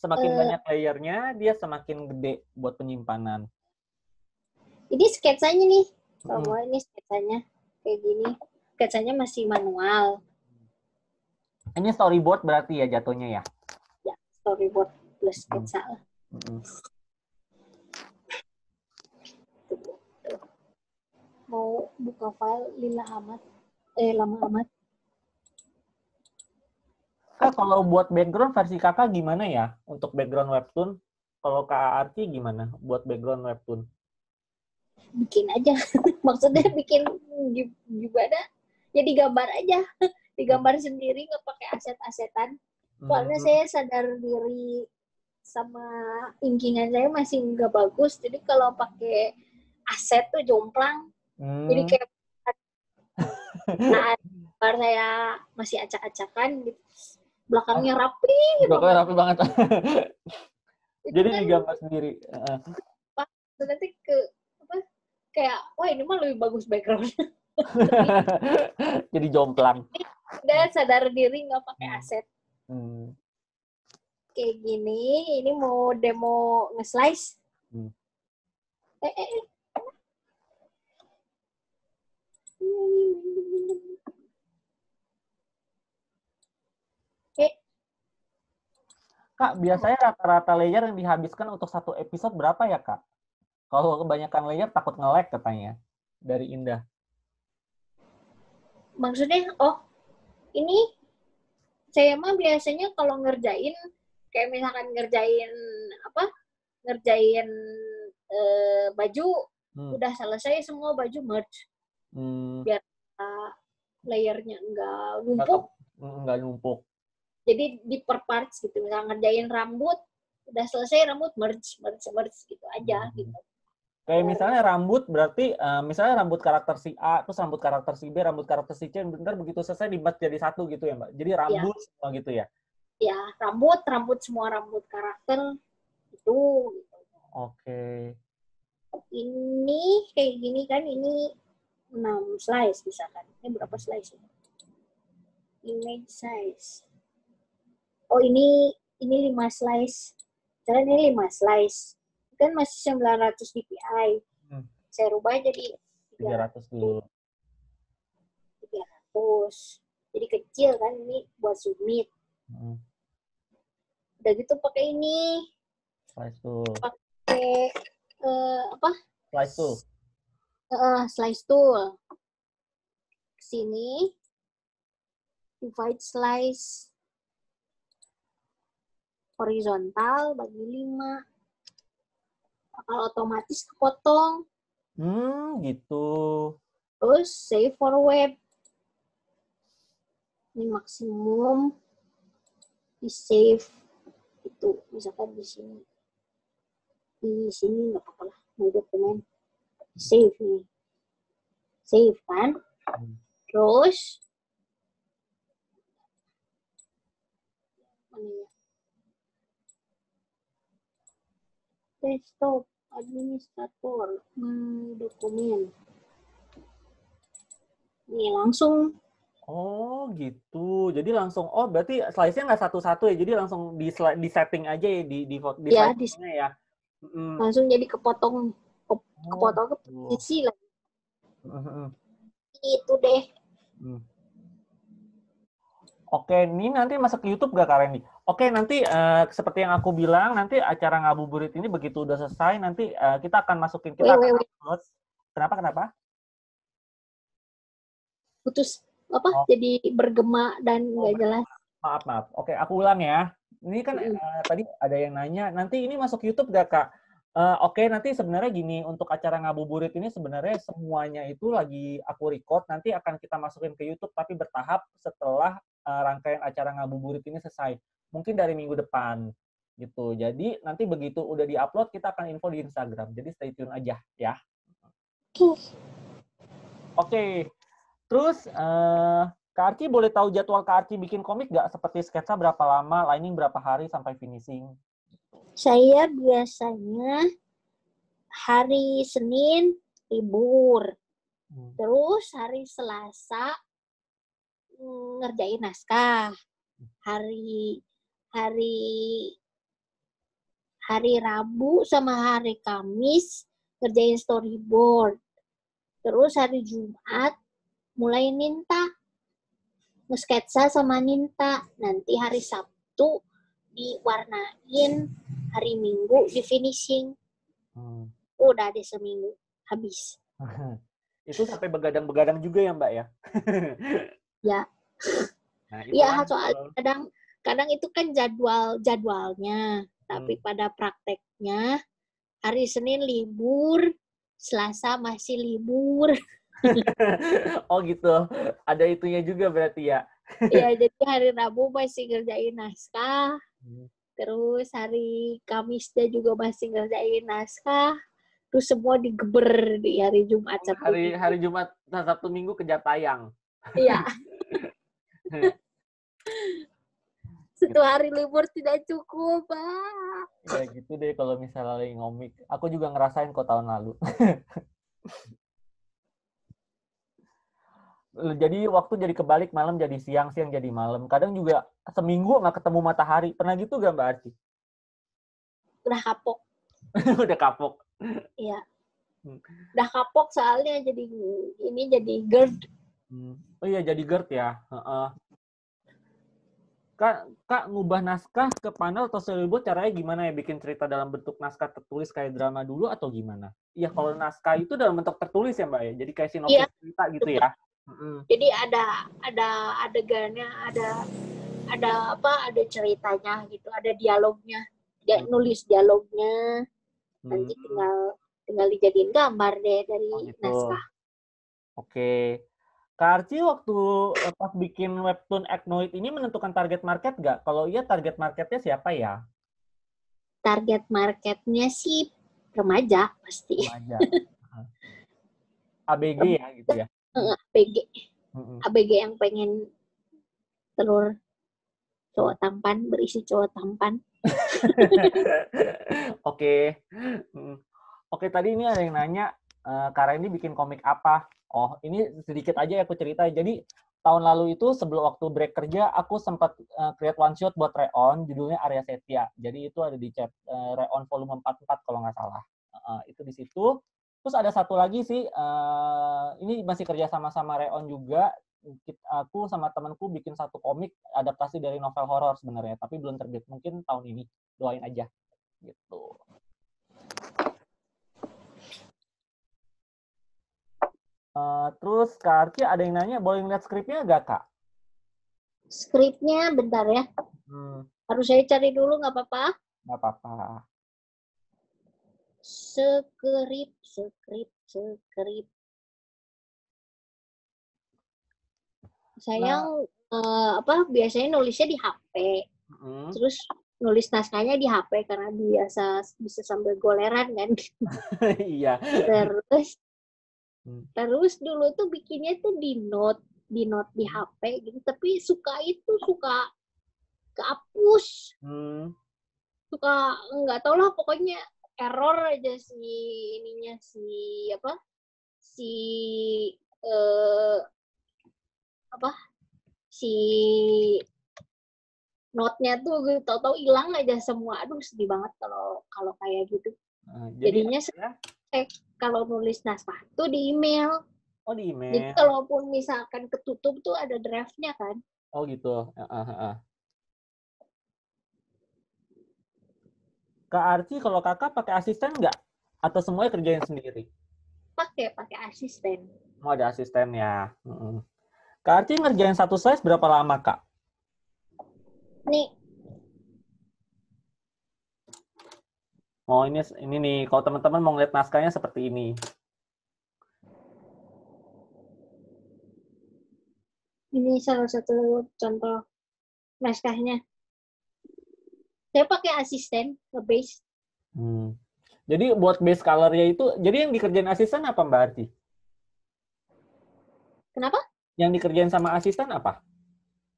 semakin banyak layernya, dia semakin gede buat penyimpanan. Ini sketsanya nih. Kalau ini sketsanya kayak gini. Sketsanya masih manual. Ini storyboard berarti ya jatuhnya ya? Ya, storyboard plus sketsa lah. Mau buka file lama amat. Kak, kalau buat background versi kakak gimana ya? Untuk background webtoon, kalau Kak Arci gimana buat background webtoon? Bikin aja. Maksudnya bikin gimana? Ya digambar aja. Digambar sendiri, nggak pakai aset-asetan. Soalnya saya sadar diri sama inkingan saya masih nggak bagus. Jadi kalau pakai aset tuh jomplang. Jadi kayak gambar saya masih acak-acakan gitu. Belakangnya rapi. Belakangnya rapi banget. Jadi kan digambar sendiri. Nanti kayak wah ini mah lebih bagus background-nya. Jadi jomplang. Udah sadar diri nggak pakai aset. Kayak gini, ini mau demo nge-slice. Kak, biasanya rata-rata layer yang dihabiskan untuk satu episode berapa ya, Kak? Kalau kebanyakan layer takut nge-lag katanya. Dari Indah. Maksudnya, ini saya mah biasanya kalau ngerjain, kayak misalkan ngerjain baju, udah selesai semua baju merge. Biar layernya nggak numpuk. Jadi di per parts gitu, misalnya ngerjain rambut, udah selesai rambut merge gitu aja gitu. Kayak misalnya rambut berarti misalnya rambut karakter si A, terus rambut karakter si B, rambut karakter si C, benar begitu selesai dibuat jadi satu gitu ya, Mbak. Jadi rambut semua gitu ya. Ya, rambut semua rambut karakter itu. Oke. Ini kayak gini kan, ini 6 slice misalkan. Ini berapa slice? Image size. Oh, ini 5 slice. Karena ini 5 slice. Kan masih 900 dpi. Saya rubah jadi 300 dulu. 300. Jadi kecil kan, ini buat submit. Udah gitu pakai ini. Slice tool. Pakai Slice tool. Slice tool. Sini. Divide slice. Horizontal bagi 5. Bakal otomatis kepotong. Gitu. Terus save for web. Ini maksimum. Di save itu misalkan di sini. Di sini nggak apa-apa lah, mau dokumen. Save nih. Save kan. Terus desktop administrator dokumen. Nih langsung. Oh gitu. Jadi langsung berarti slice-nya nggak satu-satu ya. Jadi langsung di setting aja ya di Ya, slide-nya ya. Langsung jadi kepotong ke posisi lah. Itu deh. Oke, ini nanti masuk ke YouTube gak Kak Randy? Oke, nanti seperti yang aku bilang, nanti acara ngabuburit ini begitu udah selesai, nanti kita akan masukin, kita akan upload. Kenapa? Putus jadi bergema dan nggak jelas. Maaf. Oke, aku ulang ya. Ini kan tadi ada yang nanya, nanti ini masuk YouTube gak Kak? Oke, nanti sebenarnya gini, untuk acara ngabuburit ini sebenarnya semuanya itu lagi aku record, nanti akan kita masukin ke YouTube, tapi bertahap setelah rangkaian acara ngabuburit ini selesai. Mungkin dari minggu depan. Gitu. Jadi nanti begitu udah di-upload, kita akan info di Instagram. Jadi stay tune aja ya. Oke. Terus, Kak Arci boleh tahu jadwal Kak Arci bikin komik nggak? Seperti sketsa berapa lama, lining berapa hari sampai finishing? Saya biasanya hari Senin libur. Terus hari Selasa ngerjain naskah. Hari Hari Rabu sama hari Kamis ngerjain storyboard. Terus hari Jumat mulai ninta. Nge-sketsa sama ninta. Nanti hari Sabtu diwarnain, hari Minggu di finishing. Udah deh seminggu habis. Itu sampai begadang-begadang juga ya Mbak ya? Ya. Nah, Iya, soalnya kadang itu kan jadwalnya. Tapi pada prakteknya hari Senin libur, Selasa masih libur. Oh gitu, ada itunya juga berarti ya? Ya, jadi hari Rabu masih ngerjain naskah. Terus hari Kamisnya juga masih ngerjain naskah. Terus semua digeber di hari Jumat, Sabtu Minggu. Hari Jumat, Sabtu Minggu kejar tayang. Iya. Satu hari libur tidak cukup, Pak. Ya gitu deh kalau misalnya lagi ngomik. Aku juga ngerasain kok tahun lalu. Jadi waktu jadi kebalik, malam jadi siang, siang jadi malam. Kadang juga seminggu nggak ketemu matahari. Pernah gitu gak Mbak Arci? Udah kapok. Udah kapok. Iya. Udah kapok soalnya jadi GERD. Oh iya jadi GERD ya. Kak, ngubah naskah ke panel atau storyboard caranya gimana ya? Bikin cerita dalam bentuk naskah tertulis kayak drama dulu atau gimana? Iya, kalau naskah itu dalam bentuk tertulis ya Mbak ya? Jadi kayak sinopsis cerita gitu ya? Jadi ada adegannya, ada ceritanya gitu, ada dialognya. Dia nulis dialognya, nanti tinggal dijadiin gambar deh dari naskah. Oke. Kak Arci waktu pas bikin webtoon Acnoid ini menentukan target market nggak? Kalau iya target marketnya siapa ya? Target marketnya sih remaja pasti. Remaja. ABG ya gitu ya? ABG. ABG yang pengen telur cowok tampan, berisi cowok tampan. Oke. Oke, tadi ini ada yang nanya, Kak Randy bikin komik apa? Oh, ini sedikit aja aku cerita. Jadi, tahun lalu itu sebelum waktu break kerja, aku sempat create one shot buat Reon, judulnya Arya Setia. Jadi, itu ada di chat Reon volume 44 kalau nggak salah. Itu di situ. Terus ada satu lagi sih, ini masih kerja sama-sama Reon juga. Aku sama temanku bikin satu komik adaptasi dari novel horor sebenarnya, tapi belum terbit. Mungkin tahun ini. Doain aja. Gitu. Terus Kak Arci ada yang nanya, boleh ngeliat skripnya nggak Kak? Skripnya bentar ya. Harus saya cari dulu, nggak apa-apa? Nggak apa-apa. Skrip. Sayang, biasanya nulisnya di HP. Terus nulis naskahnya di HP karena biasa bisa sambil goleran kan. Iya. Terus dulu tuh bikinnya tuh di note di HP gitu, tapi suka kehapus. Suka nggak tau lah, pokoknya error aja si note-nya tuh tau-tau hilang aja semua. Aduh, sedih banget kalau kayak gitu. Jadinya kalau nulis naskah tuh di email. Oh, di email. Jadi kalaupun misalkan ketutup tuh ada draft-nya kan. Oh gitu. Kak Arci, kalau kakak pakai asisten nggak? Atau semuanya kerjain sendiri? Pakai asisten. Oh, ada asisten ya. Kak Arci ngerjain satu size berapa lama, Kak? Nih. Oh, ini nih. Kalau teman-teman mau ngeliat naskahnya seperti ini. Ini salah satu contoh naskahnya. Saya pakai asisten nge-base. Jadi buat base color-nya itu, jadi yang dikerjain asisten apa Mbak Arci? Kenapa? Yang dikerjain sama asisten apa?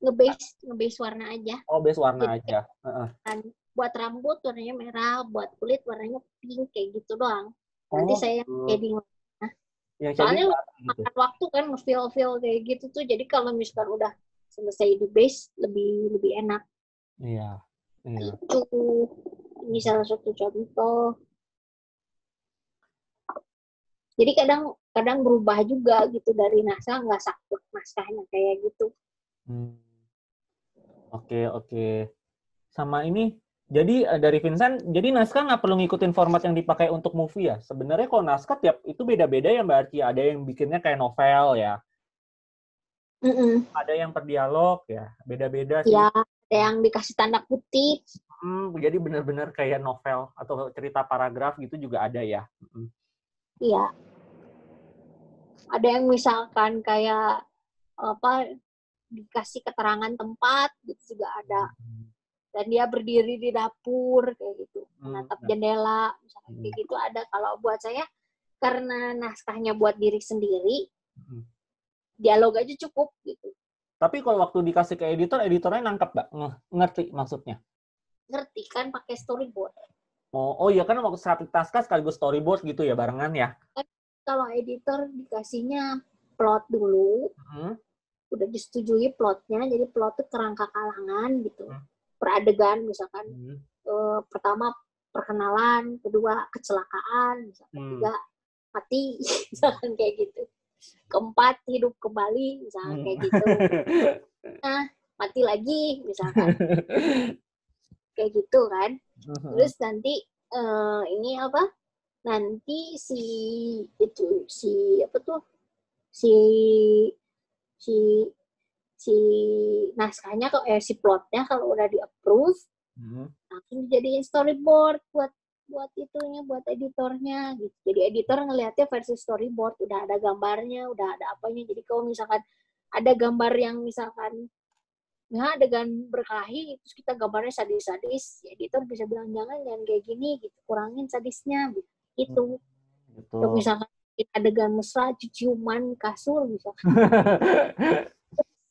Nge-base warna aja. Oh, base warna aja. Buat rambut warnanya merah, buat kulit warnanya pink, kayak gitu doang. Nanti saya shading warna. Soalnya makan waktu kan nge-feel kayak gitu tuh. Jadi kalau misalkan udah selesai di base lebih enak. Iya. Gitu. Ini salah satu contoh. Jadi kadang berubah juga gitu dari naskah, nggak saklek naskahnya kayak gitu. Oke. Sama ini, jadi dari Vincent, jadi naskah nggak perlu ngikutin format yang dipakai untuk movie ya? Sebenarnya kalau naskah tiap itu beda-beda ya Mbak Arci. Ada yang bikinnya kayak novel ya, ada yang per dialog ya, beda-beda sih. Ya, ada yang dikasih tanda kutip. Jadi benar-benar kayak novel atau cerita paragraf gitu juga ada ya. Iya. Ada yang misalkan kayak apa dikasih keterangan tempat gitu juga ada. Dan dia berdiri di dapur kayak gitu, menatap jendela misalkan kayak gitu ada. Kalau buat saya karena naskahnya buat diri sendiri, dialog aja cukup gitu. Tapi kalau waktu dikasih ke editor, editornya nangkep Mbak? Ngerti maksudnya? Ngerti kan pakai storyboard. Oh iya kan waktu saat naskah sekaligus storyboard gitu ya, barengan ya? Kalau editor dikasihnya plot dulu, udah disetujui plotnya, jadi plot itu kerangka kalangan gitu. Per adegan misalkan, pertama perkenalan, kedua kecelakaan, misalkan ketiga mati, misalkan kayak gitu. Keempat hidup kembali, misalkan kayak gitu. Nah, mati lagi, misalkan. Kayak gitu kan. Terus nanti ini apa? Nanti si naskahnya si plotnya kalau udah di approve langsung dijadiin storyboard buat editornya gitu. Jadi editor ngelihatnya versi storyboard, udah ada gambarnya, udah ada apanya. Jadi kalau misalkan ada gambar yang misalkan adegan berkelahi terus kita gambarnya sadis-sadis, ya editor bisa bilang jangan kayak gini gitu, kurangin sadisnya gitu. Atau misalkan adegan mesra ciuman kasur misalkan.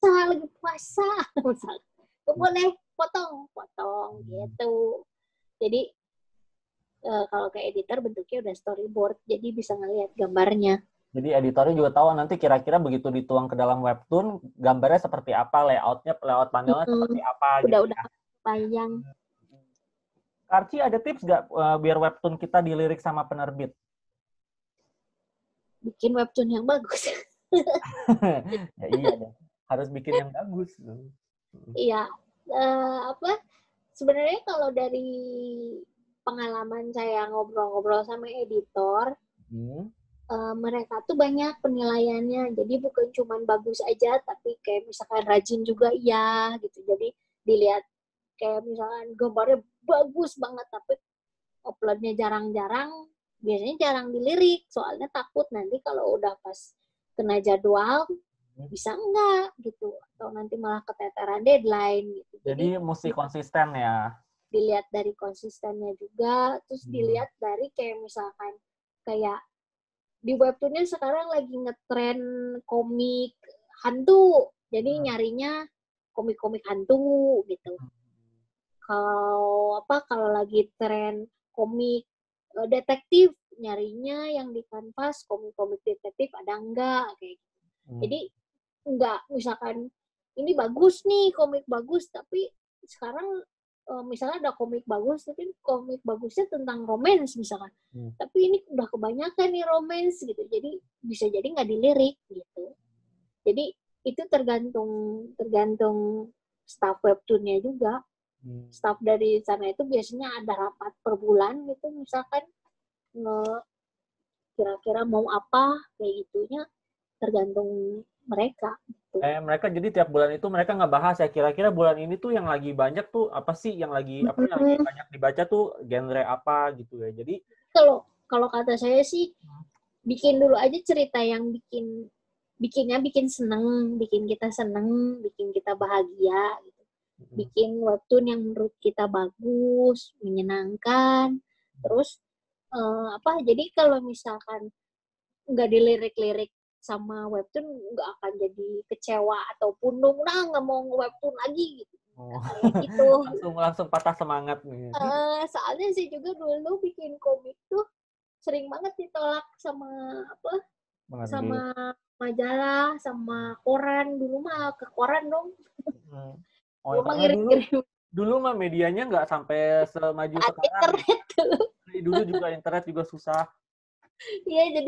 Lagi puasa misalkan. Boleh potong gitu. Jadi kalau ke editor bentuknya udah storyboard, jadi bisa ngelihat gambarnya. Jadi editornya juga tahu nanti kira-kira begitu dituang ke dalam webtoon, gambarnya seperti apa, layout panelnya seperti apa gitu udah ya. panjang. Arci ada tips nggak biar webtoon kita dilirik sama penerbit? Bikin webtoon yang bagus. Ya iya deh, harus bikin yang bagus. Iya, sebenarnya kalau dari pengalaman saya ngobrol-ngobrol sama editor, mereka tuh banyak penilaiannya. Jadi bukan cuma bagus aja, tapi kayak misalkan rajin juga iya gitu. Jadi dilihat kayak misalkan gambarnya bagus banget, tapi uploadnya jarang-jarang, biasanya jarang dilirik. Soalnya takut nanti kalau udah pas kena jadwal, bisa enggak gitu. Atau nanti malah keteteran deadline gitu. Jadi mesti konsisten ya. Dilihat dari konsistennya juga, terus dilihat dari kayak misalkan kayak di webtoonnya sekarang lagi ngetren komik hantu, jadi nyarinya komik-komik hantu gitu. Kalau lagi tren komik detektif, nyarinya yang di kanvas komik-komik detektif ada enggak kayak gitu. Jadi enggak misalkan ini bagus nih, komik bagus, tapi sekarang misalnya ada komik bagus, tapi komik bagusnya tentang romance misalkan. Tapi ini udah kebanyakan nih romance gitu, jadi bisa jadi nggak dilirik gitu. Jadi itu tergantung staff webtoonnya juga. Staff dari sana itu biasanya ada rapat per bulan gitu, misalkan kira-kira mau apa kayak gitunya, tergantung mereka. Gitu. Mereka jadi tiap bulan itu mereka ngebahas ya kira-kira bulan ini tuh yang lagi banyak tuh apa sih yang lagi banyak dibaca tuh genre apa gitu ya. Jadi kalau kata saya sih bikin dulu aja cerita yang bikin seneng, bikin kita seneng, bikin kita bahagia gitu. Bikin webtoon yang menurut kita bagus, menyenangkan. Terus jadi kalau misalkan nggak dilirik-lirik sama webtoon, nggak akan jadi kecewa ataupun nggak mau webtoon lagi gitu. Gitu. langsung patah semangat nih. Soalnya sih juga dulu bikin komik tuh sering banget ditolak sama sama majalah, sama koran. Dulu mah ke koran dong. Karena dulu Dulu mah medianya nggak sampai semaju Saat sekarang. internet dulu. Dulu juga internet juga susah. Iya,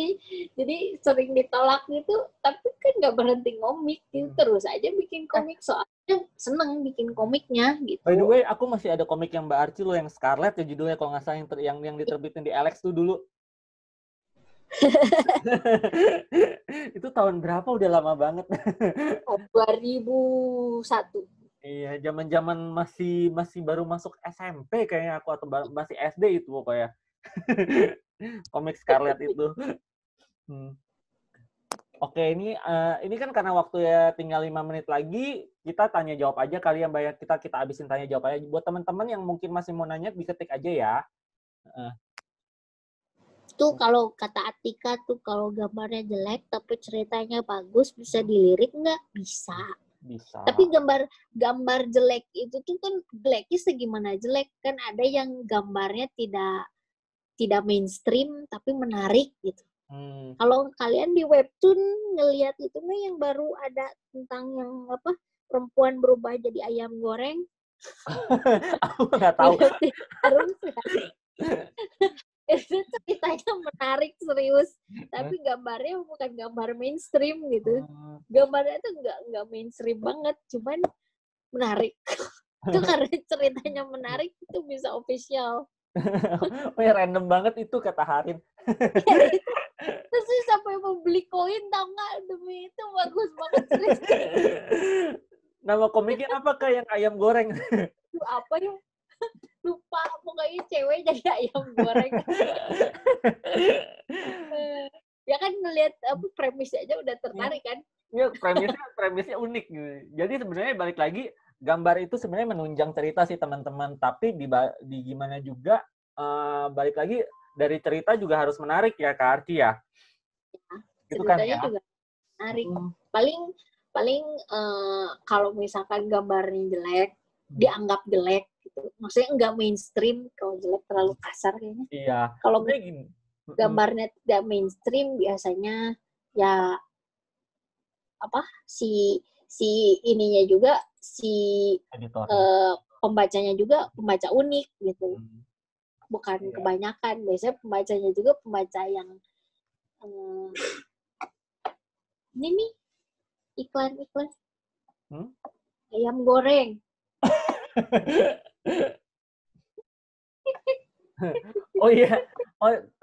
jadi sering ditolak gitu, tapi kan nggak berhenti ngomik gitu, terus aja bikin komik, soalnya seneng bikin komiknya By the gitu. way, aku masih ada komik yang Mbak Arci loh, yang Scarlet ya judulnya, kalau nggak salah yang diterbitin di Alex tuh dulu. Itu tahun berapa? Udah lama banget. 2001. Iya, zaman-zaman masih baru masuk SMP kayaknya aku, atau masih SD itu pokoknya. Komik Scarlet itu. Hmm. Oke, ini kan karena waktu ya tinggal 5 menit lagi, kita tanya jawab aja kali yang banyak, kita abisin tanya jawab aja. Buat teman-teman yang mungkin masih mau nanya, diketik aja ya. Tuh kalau kata Atika tuh, kalau gambarnya jelek tapi ceritanya bagus, bisa dilirik nggak? Bisa. Bisa. Tapi gambar jelek itu tuh kan jeleknya segimana jelek, kan ada yang gambarnya tidak mainstream tapi menarik gitu. Kalau kalian di webtoon ngelihat itu mah yang baru ada tentang yang apa, perempuan berubah jadi ayam goreng. Aku nggak tahu. Harus itu ceritanya menarik, serius, tapi gambarnya bukan gambar mainstream gitu. Gambarnya tuh nggak mainstream banget, cuman menarik. Itu karena ceritanya menarik, itu bisa official. Oh ya, random banget itu kata Harin. Terus sih sampai mau beli koin, tau nggak, demi itu bagus banget serius. Nama komiknya apa Kak yang ayam goreng? Apa ya? Lupa, pokoknya cewek jadi ayam goreng. Ya kan ngelihat premisnya aja udah tertarik kan? Ya, premisnya unik gitu. Jadi sebenarnya balik lagi, gambar itu sebenarnya menunjang cerita sih teman-teman, tapi di gimana juga balik lagi dari cerita juga harus menarik ya Kak Arci ya. Ya, gitu kan ceritanya ya. juga menarik. Paling kalau misalkan gambarnya jelek, dianggap jelek gitu. Maksudnya nggak mainstream, kalau jelek terlalu kasar kayaknya. Iya. Kalau gambarnya tidak mainstream, biasanya ya apa, si ininya juga, si pembacanya juga pembaca unik gitu. Bukan kebanyakan, biasanya pembacanya juga pembaca yang ini nih, iklan ayam goreng. Oh iya.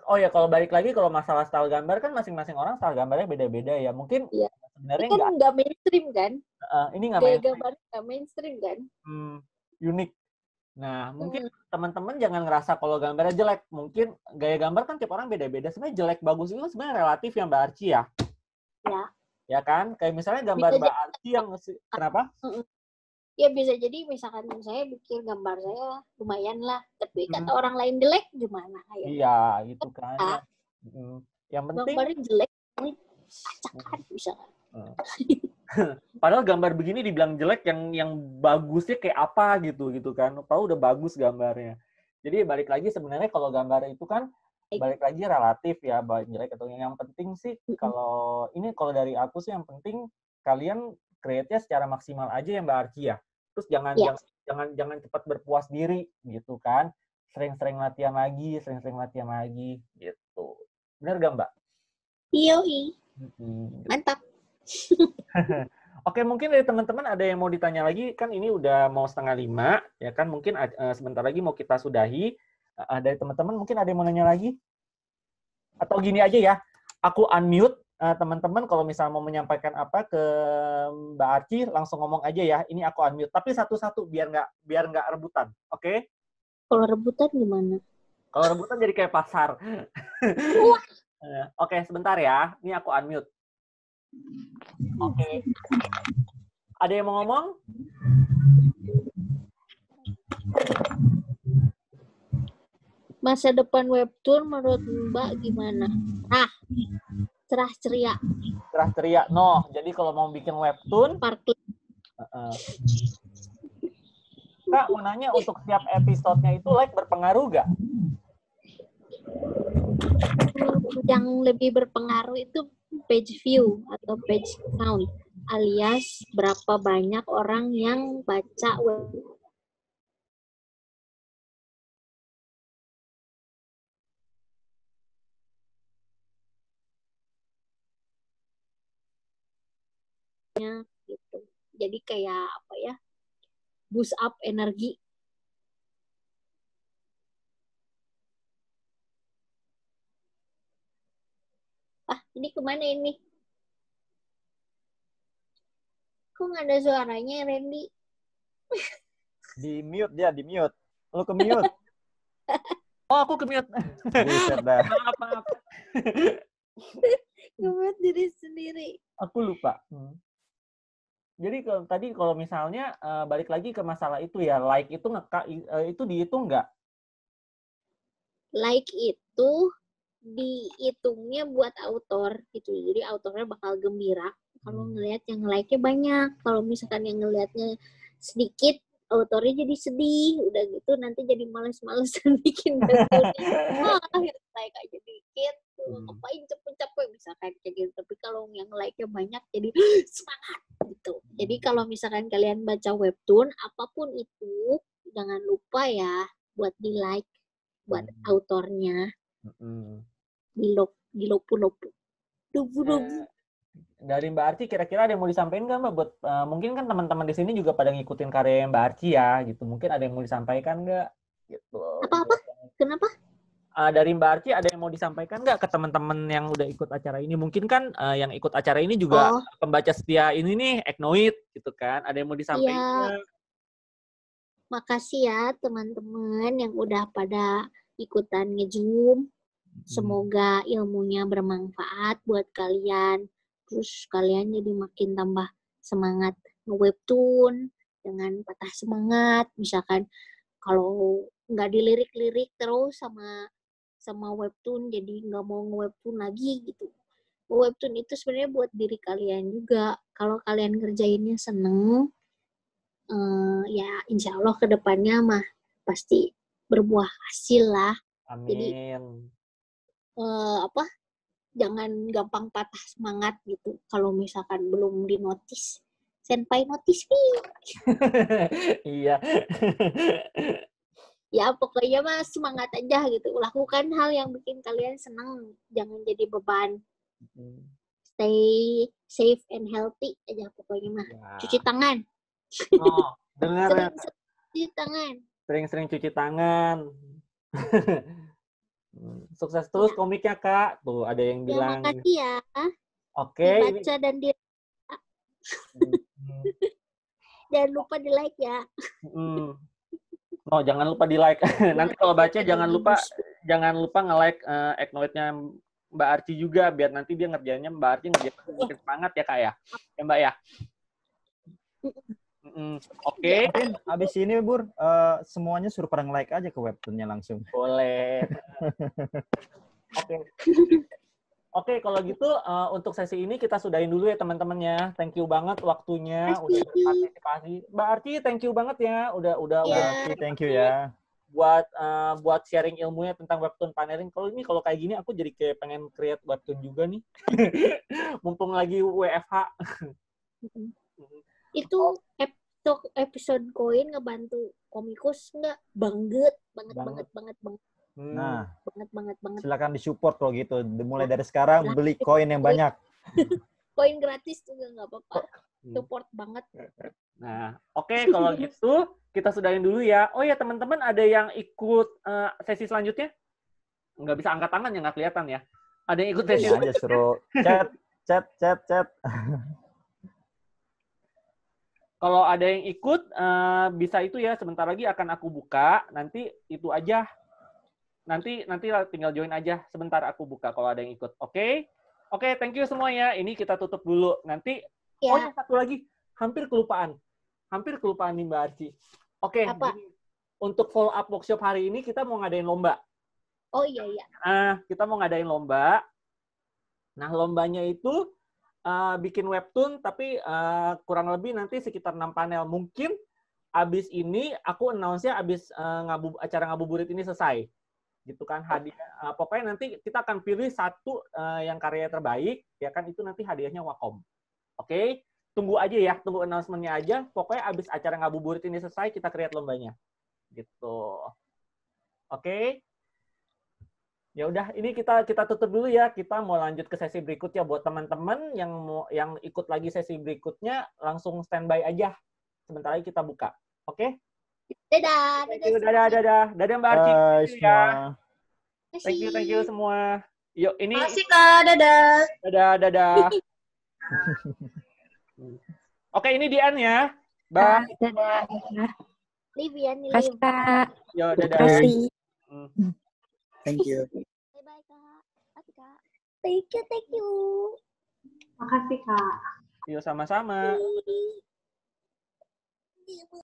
Oh ya, kalau balik lagi, kalau masalah style gambar kan masing-masing orang style gambarnya beda-beda ya. Mungkin ya, sebenarnya kan nggak mainstream kan? Ini nggak mainstream. Gambar nggak mainstream kan? Unik. Nah, mungkin teman-teman jangan ngerasa kalau gambarnya jelek. Mungkin gaya gambar kan tiap orang beda-beda. Sebenarnya jelek bagus itu sebenarnya relatif ya Mbak Arci ya. Ya. Ya kan? Kayak misalnya gambar bisa Mbak Arci yang kenapa? Ya bisa jadi misalkan saya bikin gambar saya lumayan lah, tapi kata orang lain jelek, gimana ya? Iya, itu kan. Yang penting gambarnya jelek, acakan bisa. Padahal gambar begini dibilang jelek, yang bagusnya kayak apa gitu kan. Tahu udah bagus gambarnya. Jadi balik lagi sebenarnya kalau gambar itu kan balik lagi relatif ya, baik jelek atau yang penting sih kalau dari aku sih yang penting kalian create-nya secara maksimal aja ya Mbak Arci ya. Terus jangan cepat berpuas diri gitu kan. Sering-sering latihan lagi gitu. Benar gak Mbak? Iya. Mantap. Oke, mungkin dari teman-teman ada yang mau ditanya lagi, kan ini udah mau 4:30 ya kan, mungkin sebentar lagi mau kita sudahi. Dari teman-teman mungkin ada yang mau nanya lagi? Atau gini aja ya, aku unmute teman-teman, kalau misalnya mau menyampaikan apa ke Mbak Arci, langsung ngomong aja ya, ini aku unmute. Tapi satu-satu biar nggak rebutan, oke? Kalau rebutan gimana? Kalau rebutan jadi kayak pasar. Oke, sebentar ya, ini aku unmute. Oke. Ada yang mau ngomong? Masa depan webtoon menurut Mbak gimana? Cerah ceria. Cerah ceria. No, jadi kalau mau bikin webtoon, Kak, mau nanya untuk setiap episodenya itu like berpengaruh nggak? Yang lebih berpengaruh itu page view atau page count, alias berapa banyak orang yang baca web. gitu. Jadi kayak apa ya, boost up energi. Ini kemana ini? Kok nggak ada suaranya, Randy? Di mute dia, di mute. Lu ke mute. Oh, aku ke-mute. Buset dah. Maaf. Nge-mute diri sendiri. Aku lupa. Jadi kalau misalnya balik lagi ke masalah itu ya, like itu itu dihitung nggak? Like itu dihitungnya buat autor gitu. Jadi autornya bakal gembira kalau ngelihat yang like-nya banyak. Kalau misalkan yang ngelihatnya sedikit, autornya jadi sedih. Udah gitu nanti jadi males-malesan bikin background-nya. Like aja dikit, ngapain capek-capek misalkan kayak gitu. Tapi kalau yang like-nya banyak jadi semangat gitu. Jadi kalau misalkan kalian baca webtoon, apapun itu, jangan lupa ya buat di-like buat autornya. Di lopu-lopu. Dari Mbak Arci kira-kira ada yang mau disampaikan nggak Mbak? Buat mungkin kan teman-teman di sini juga pada ngikutin karya Mbak Arci ya, gitu. Mungkin ada yang mau disampaikan nggak? Gitu. Apa? Kenapa? Dari Mbak Arci ada yang mau disampaikan nggak ke teman-teman yang udah ikut acara ini? Mungkin kan yang ikut acara ini juga pembaca setia ini nih, Eknoid, gitu kan. Ada yang mau disampaikan? Ya, makasih ya teman-teman yang udah pada ikutan nge-Zoom. Semoga ilmunya bermanfaat buat kalian. Terus kalian jadi makin tambah semangat nge-webtoon dengan patah semangat. Misalkan kalau nggak dilirik-lirik terus sama webtoon, jadi nggak mau nge-webtoon lagi gitu. Webtoon itu sebenarnya buat diri kalian juga. Kalau kalian ngerjainnya seneng, ya insya Allah kedepannya mah pasti berbuah hasil lah. Amin. Jadi jangan gampang patah semangat gitu kalau misalkan belum dinotis. Senpai notice me. Iya. Ya pokoknya mah semangat aja gitu. Lakukan hal yang bikin kalian senang, jangan jadi beban. Stay safe and healthy aja pokoknya mah. Ya. Cuci tangan. Oh, dengar. Sering-sering cuci tangan. Sering-sering cuci tangan. Sukses terus ya. Komiknya Kak. Tuh ada yang bilang. Ya makasih ya. Oke. Dibaca dan di jangan lupa di like ya. Oh, jangan lupa di like. Nanti kalau baca jangan lupa nge-like Eknoidnya Mbak Arci juga biar nanti dia ngerjainnya Mbak Arci ngerjain semangat ya Kak ya. Ya Mbak ya. Oke. Mungkin abis ini Bur, semuanya suruh pada nge-like aja ke webtoonnya langsung. Boleh. Oke. Oke, kalau gitu untuk sesi ini kita sudahin dulu ya teman-temannya. Thank you banget waktunya udah berpartisipasi. Mbak Arci, thank you banget ya udah thank you ya. Buat sharing ilmunya tentang webtoon paneling. Kalau kayak gini aku jadi kayak pengen create webtoon juga nih. Mumpung lagi WFH. Itu episode koin ngebantu komikus nggak? Banget. Nah, banget. silakan disupport kalau gitu. Mulai dari sekarang beli koin yang banyak. Koin gratis juga nggak apa-apa. Support banget. Nah, oke, kalau gitu kita sudahin dulu ya. Oh ya teman-teman, ada yang ikut sesi selanjutnya? Nggak bisa angkat tangan ya, nggak kelihatan ya. Ada yang ikut sesi aja suruh chat. Kalau ada yang ikut, bisa itu ya. Sebentar lagi akan aku buka. Nanti itu aja. Nanti tinggal join aja. Sebentar aku buka kalau ada yang ikut. Oke? Oke, thank you semua ya. Ini kita tutup dulu. Nanti, Oh ya, satu lagi. Hampir kelupaan nih Mbak Arci. Oke, untuk follow up workshop hari ini kita mau ngadain lomba. Oh iya. Kita mau ngadain lomba. Nah, lombanya itu bikin webtoon, tapi kurang lebih nanti sekitar 6 panel. Mungkin abis ini aku announce-nya abis acara ngabuburit ini selesai. Gitu kan, hadiah. Pokoknya nanti kita akan pilih satu yang karya terbaik, ya kan, itu nanti hadiahnya Wacom. Oke? Tunggu aja ya, tunggu announcement-nya aja. Pokoknya abis acara ngabuburit ini selesai, kita create lombanya. Gitu. Oke? Ya udah, ini kita tutup dulu ya. Kita mau lanjut ke sesi berikutnya. Buat teman-teman yang ikut lagi sesi berikutnya, langsung standby aja. Sebentar lagi kita buka. Oke? Dadah. Thank you. Dadah. Dadah Mbak Arci. Bye Thank you ya. semua. Thank you semua. Yuk, ini Makasih Kak, dadah. dadah. Oke, ini di end ya. Bye. Dadah. Liv ya, nih Makasih Liv. Kak. Yo, dadah. Makasih. Thank you. Bye bye Kak. Makasih Kak. Thank you. Makasih Kak. Yuk, sama-sama. Bye.